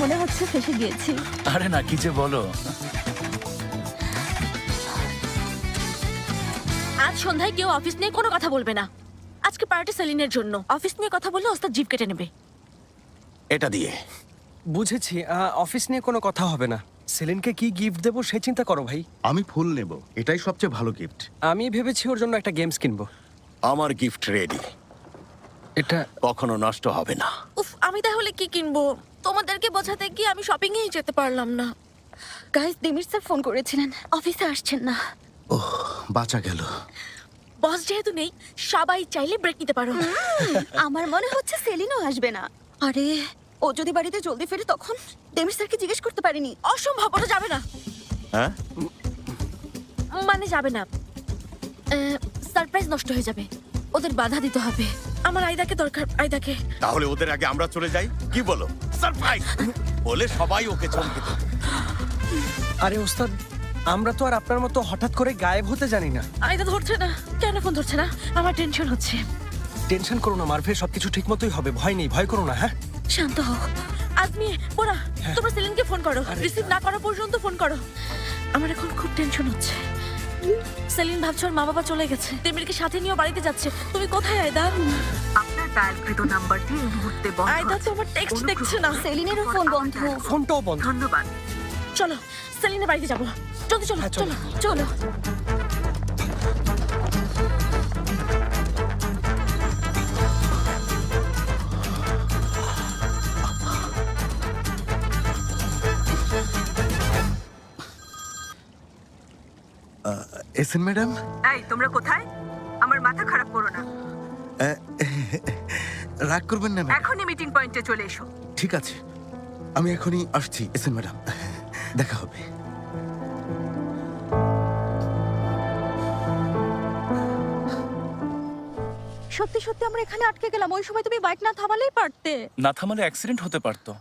মনে হচ্ছে ফেসে গিয়েছি। আরে না, কি যে বলো। আজ সন্ধ্যায় কেউ অফিস নিয়ে কোনো কথা বলবে না। আজকে পার্টি সেলিনের জন্য। অফিস নিয়ে কথা বললে ওস্তাদ জিভ কেটে নেবে। এটা দিয়ে বুঝেছি, অফিস নিয়ে কোনো কথা হবে না। সেলিনকে কি গিফট দেবো সে চিন্তা করো ভাই। আমি ফুল নেব, এটাই সবচেয়ে ভালো গিফট। আমি ভেবেছি ওর জন্য একটা গেমস কিনবো। আমার গিফট রেডি, এটা কখনো নষ্ট হবে না। উফ, আমি তাহলে কি কিনবো? তোমাদেরকে বোঝাতে গিয়ে আমি শপিং এই যেতে পারলাম না। গাইস, দিমির স্যার ফোন করেছিলেন, অফিসে আসছেন না। ওহ, বাঁচা গেল। বস যেহেতু নেই, সবাই চাইলে ব্রেক নিতে পারো। আমার মনে হচ্ছে সেলিনও আসবে না। আরে, ও যদি বাড়িতে জলদি ফেরে তখন? দিমির স্যারকে জিজ্ঞেস করতে পারিনি। অসম্ভব, ওটা যাবে না। হ্যাঁ, মানে যাবে না, সারপ্রাইজ নষ্ট হয়ে যাবে। ওদের বাধা দিতে হবে। আমার আয়দাকে দরকার, আয়দাকে। তাহলে ওদের আগে আমরা চলে যাই, কি বলো? সারপ্রাইজ বলে সবাই ওকে চমকে দেবে। আরে ওস্তাদ, আমরা তো আর আপনার মতো হঠাৎ করে গায়েব হতে জানি না। আয়দা ধরছে না কেন? ফোন ধরছে না, আমার টেনশন হচ্ছে। টেনশন করো না মারফে, সবকিছু ঠিক মতোই হবে। ভয় নেই, ভয় করো না। হ্যাঁ, শান্ত হও। আজমি, পোড়া, তোমরা সেলিনকে ফোন করো। রিসিভ না করা পর্যন্ত ফোন করো। আমার এখন খুব টেনশন হচ্ছে। সেলিন ভাবছে ওর মা বাবা চলে গেছে, তিমিরকে সাথে নিয়ে বাড়িতে যাচ্ছে। তুমি কোথায় আয়দা? আপনার ডায়ালকৃত নাম্বারটি এই মুহূর্তে বন্ধ আয়দা আছে। তো আমার টেক্সট দেখছে না। সেলিনেরও ফোন বন্ধ। ফোনটাও বন্ধ। ধন্যবাদ। চলো সেলিনের বাড়িতে যাবো। জলদি চলো, হ্যাঁ, চলো চলো। চলো। এসেন ম্যাডাম। এই তোমরা কোথায়? আমার মাথা খারাপ করো না। রাগ করবেন না ম্যাডাম। এখনই মিটিং পয়েন্টে চলে এসো। ঠিক আছে, আমি এখনই আসছি। এসেন ম্যাডাম, দেখা হবে। সত্যি সত্যি আমরা এখানে আটকে গেলাম। ওই সময় তুমি বাইক না থামালেই পারতে। না থামালে অ্যাক্সিডেন্ট হতে পারতো।